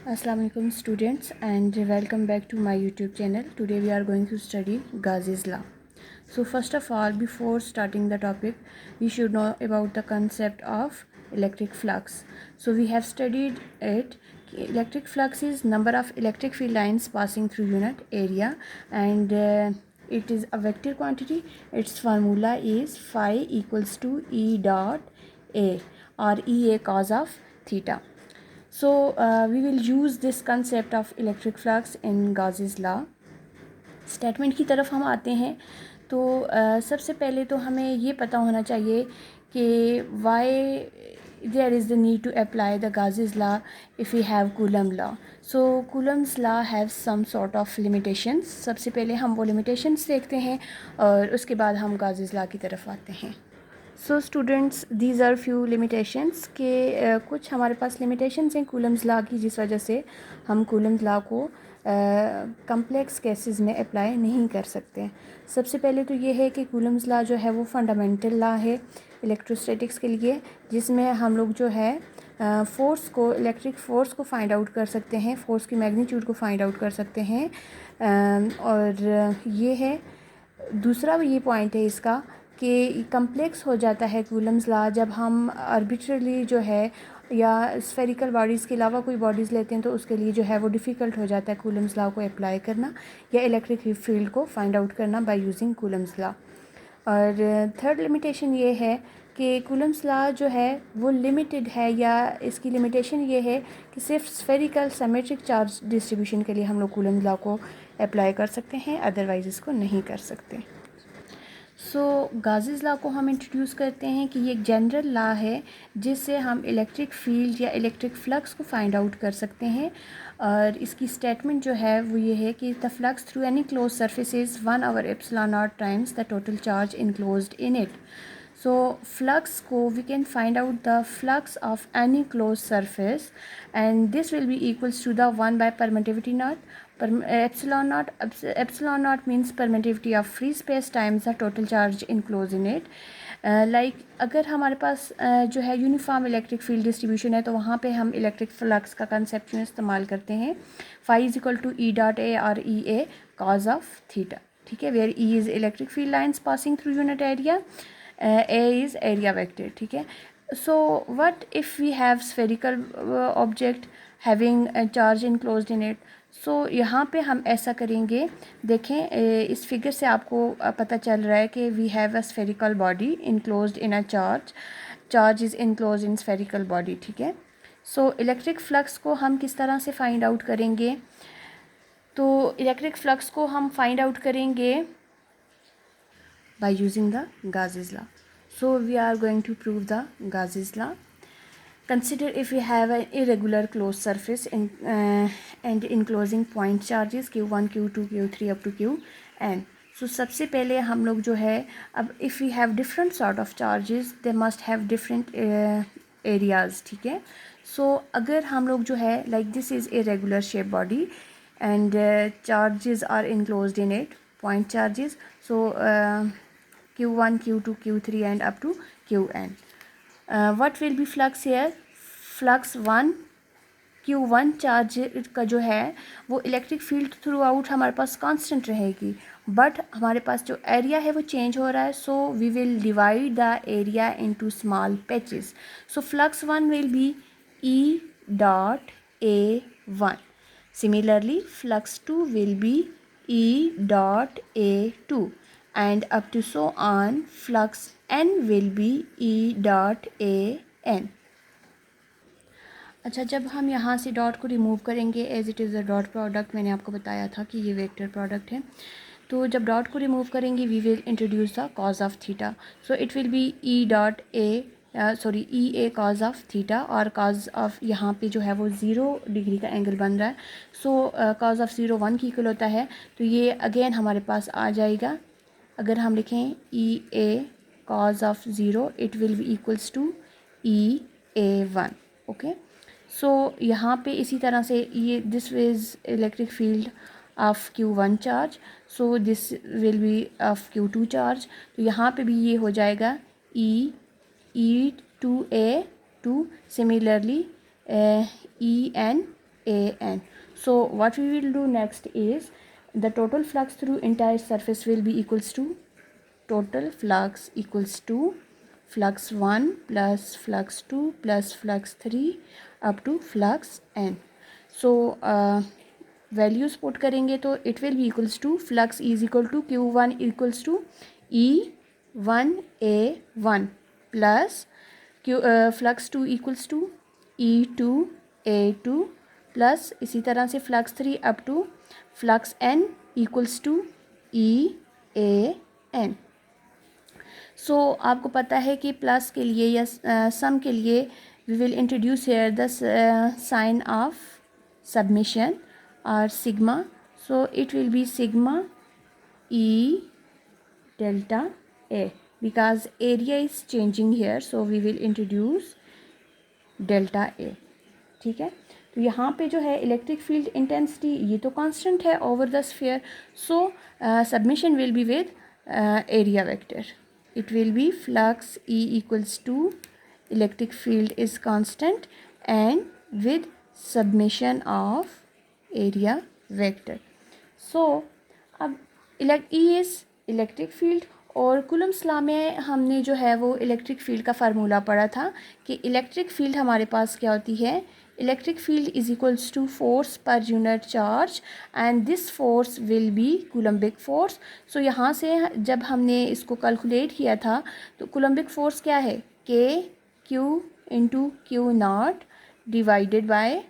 Assalamu alaikum students, and welcome back to my YouTube channel. Today we are going to study Gauss's law. So first of all, before starting the topic, we should know about the concept of electric flux. So we have studied it. Electric flux is number of electric field lines passing through unit area, and it is a vector quantity. Its formula is phi equals to E dot A, or EA cos of theta. So we will use this concept of electric flux in Gauss's law. Statement की तरफ हम आते हैं तो सबसे पहले तो हमें ये पता होना चाहिए कि why there is the need to apply the Gauss's law if we have Coulomb law. So Coulomb's law has some sort of limitations. सबसे पहले हम वो limitations देखते हैं और उसके बाद हम Gauss's law की तरफ आते हैं. So students, these are few limitations के कुछ हमारे पास लिमिटेशंस हैं कूलम्स लॉ की, जिस वजह से हम कूलम्स लॉ को कम्प्लेक्स केसेस में अप्लाई नहीं कर सकते. सबसे पहले तो ये है कि कूलम्स लॉ जो है वो फंडामेंटल लॉ है इलेक्ट्रोस्टैटिक्स के लिए, जिसमें हम लोग जो है फोर्स को, इलेक्ट्रिक फ़ोर्स को फाइंड आउट कर सकते हैं, फ़ोर्स की मैग्नीट्यूड को फाइंड आउट कर सकते हैं. और ये है दूसरा ये पॉइंट है इसका कि कम्प्लेक्स हो जाता है कूलम्स लॉ जब हम आर्बिट्रली जो है या स्फेरिकल बॉडीज़ के अलावा कोई बॉडीज़ लेते हैं, तो उसके लिए जो है वो डिफ़िकल्ट हो जाता है कूलम्स लॉ को अप्लाई करना या इलेक्ट्रिक फील्ड को फाइंड आउट करना बाय यूजिंग कूलम्स लॉ. और थर्ड लिमिटेशन ये है कि कूलम्स लॉ जो है वो लिमिटेड है, या इसकी लिमिटेशन ये है कि सिर्फ स्फेरिकल सिमेट्रिक चार्ज डिस्ट्रीब्यूशन के लिए हम लोग कूलम्स लॉ को अप्लाई कर सकते हैं, अदरवाइज़ इसको नहीं कर सकते. सो Gauss's लॉ को हम इंट्रोड्यूस करते हैं कि ये एक जनरल लॉ है जिससे हम इलेक्ट्रिक फील्ड या इलेक्ट्रिक फ्लक्स को फाइंड आउट कर सकते हैं. और इसकी स्टेटमेंट जो है वो ये है कि the flux through any close surface is 1/ε0 times the total charge enclosed in it. So flux को we can find out the flux of any closed surface, and this will be equals to the 1 by permittivity naught. Epsilon naught, epsilon naught means permittivity of free space times the total charge enclosed in it. Like अगर हमारे पास जो है uniform electric field distribution है, तो वहाँ पे हम electric flux का कंसेप्ट इस्तेमाल करते हैं. Phi is equal to E dot A और E A cos of theta. ठीक है, where E is electric field lines passing through unit area, A is area vector. ठीक है. So what if we have spherical object having a charge enclosed in it? So यहाँ पे हम ऐसा करेंगे. देखें, इस फिगर से आपको पता चल रहा है कि we have a spherical body enclosed in a charge is enclosed in spherical body. ठीक है. So इलेक्ट्रिक फ्लक्स को हम किस तरह से फाइंड आउट करेंगे? तो इलेक्ट्रिक फ्लक्स को हम फाइंड आउट करेंगे by using the Gauss's law. So we are going to prove the Gauss's law. Consider if we have an irregular closed surface and enclosing point charges q1, q2, q3 up to qn. So सबसे पहले हम लोग जो है, अब if we have different sort of charges, they must have different areas. ठीक है. So अगर हम लोग जो है, like this is a regular shape body and charges are enclosed in it, point charges. So q1, q2, q3 and up to qn. What will be flux here? Flux 1, q1 charge का जो है वो electric field through out हमारे पास constant रहेगी, but हमारे पास जो area है वो चेंज हो रहा है. So we will divide the area into small patches. So flux 1 will be E dot A1. Similarly, flux 2 will be E dot A2, and up to so on. Flux n will be E dot AN. अच्छा, जब हम यहाँ से dot को remove करेंगे, as it is a dot product, मैंने आपको बताया था कि ये वेक्टर प्रोडक्ट है, तो जब डॉट को रिमूव करेंगे we will introduce the cos of theta. So it will be E dot A E A cos of theta, और कॉज ऑफ यहाँ पे जो है वो 0 डिग्री का एंगल बन रहा है. सो कॉज ऑफ 0 1 की इक्वल होता है, तो ये अगेन हमारे पास आ जाएगा. अगर हम लिखें E A cos of 0, it will be equals to E A 1. Okay. So यहाँ पे इसी तरह से ये this is electric field of Q1 charge, so this will be of Q2 charge. तो यहाँ पे भी ये हो जाएगा E two A two, similarly EN an. So what we will do next is the total flux through entire surface will be equals to total flux equals to flux 1 plus flux 2 plus flux 3 up to flux n. So values put करेंगे तो it will be equals to flux is equal to Q1 equals to E1A1 plus flux 2 equals to E2A2 plus इसी तरह से flux 3 up to flux n equals to EAN. So आपको पता है कि plus के लिए या सम के लिए we will introduce here the sign of summation और sigma. So it will be sigma E delta A because area is changing here, so we will introduce delta A. ठीक है, तो यहाँ पे जो है इलेक्ट्रिक फील्ड इंटेंसिटी ये तो कांस्टेंट है over the sphere. So submission will be with area vector. It will be flux E equals to electric field is constant and with summation of area vector. So अब E is electric field और Coulomb's law में हमने जो है वो electric field का formula पढ़ा था कि इलेक्ट्रिक फील्ड हमारे पास क्या होती है. Electric field is equals to force per unit charge and this force will be coulombic force. So यहाँ से जब हमने इसको कैलकुलेट किया था तो कूलम्बिक फोर्स क्या है KQ into Q naught divided by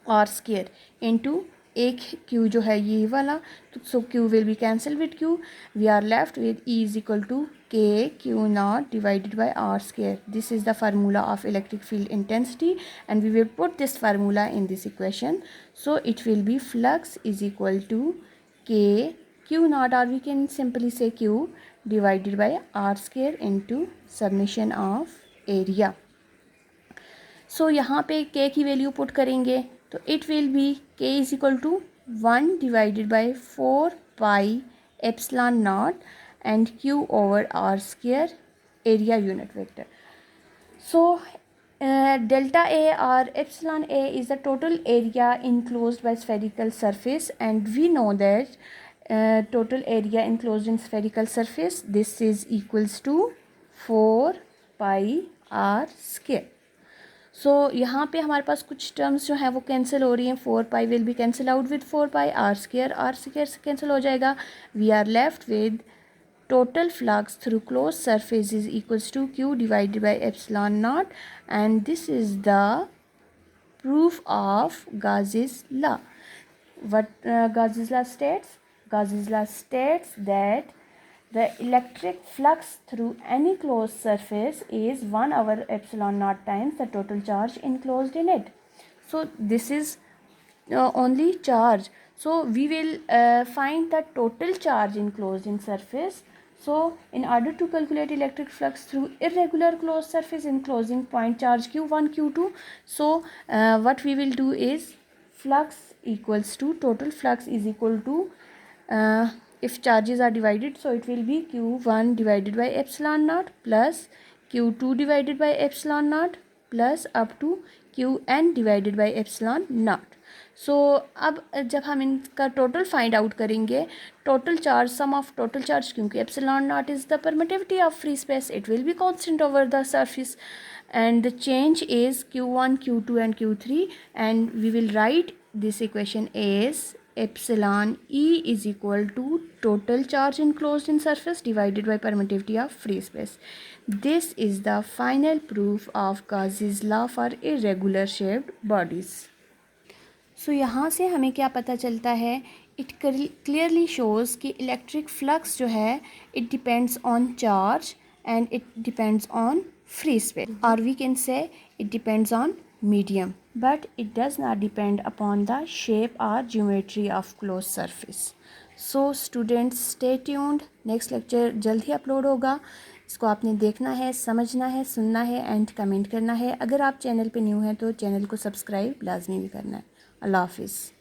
r square into एक Q जो है ये वाला, तो so Q will be cancel with Q. We are left with E is equal to KQ naught divided by r square. This is the formula of electric field intensity and we will put this formula in this equation. So it will be flux is equal to KQ naught और we can simply से Q divided by r square into summation of area. So यहाँ पे K की value put करेंगे तो it will be K is equal to 1 divided by 4 pi epsilon naught and Q over r square area unit vector. So delta A or epsilon A is the total area enclosed by spherical surface and we know that total area enclosed in spherical surface this is equals to 4 pi r square. सो यहाँ पे हमारे पास कुछ terms जो हैं वो cancel हो रही हैं. 4 pi will be cancel out with 4 pi r square से कैंसिल हो जाएगा. We are left with total flux through close surface is equals to Q divided by epsilon naught and this is the proof of Gauss's law. What Gauss's law states? Gauss's law states that the electric flux through any closed surface is 1 over epsilon naught times the total charge enclosed in it. So this is only charge. So we will find the total charge enclosed in surface. So in order to calculate electric flux through irregular closed surface enclosing point charge Q1, Q2, so what we will do is flux equals to total flux is equal to if charges are divided, so it will be Q1 divided by epsilon naught plus Q2 divided by epsilon naught plus up to Qn divided by epsilon naught. So अब जब हम इनका total find out करेंगे total charge sum of total charge क्योंकि epsilon naught is the permittivity of free space, it will be constant over the surface and the change is Q1, Q2 and Q3 and we will write this equation as epsilon E is equal to total charge enclosed in surface divided by permittivity of free space. This is the final proof of Gauss's law for irregular shaped bodies. So यहाँ से हमें क्या पता चलता है? It clearly shows कि electric flux जो है it depends on charge and it depends on free space or we can say it depends on medium, but it does not depend upon the shape or geometry of closed surface. So students stay tuned, next lecture जल्द ही upload होगा. इसको आपने देखना है, समझना है, सुनना है एंड कमेंट करना है. अगर आप चैनल पे न्यू हैं तो चैनल को सब्सक्राइब लाजमी भी करना है. अल्लाह हाफिज़.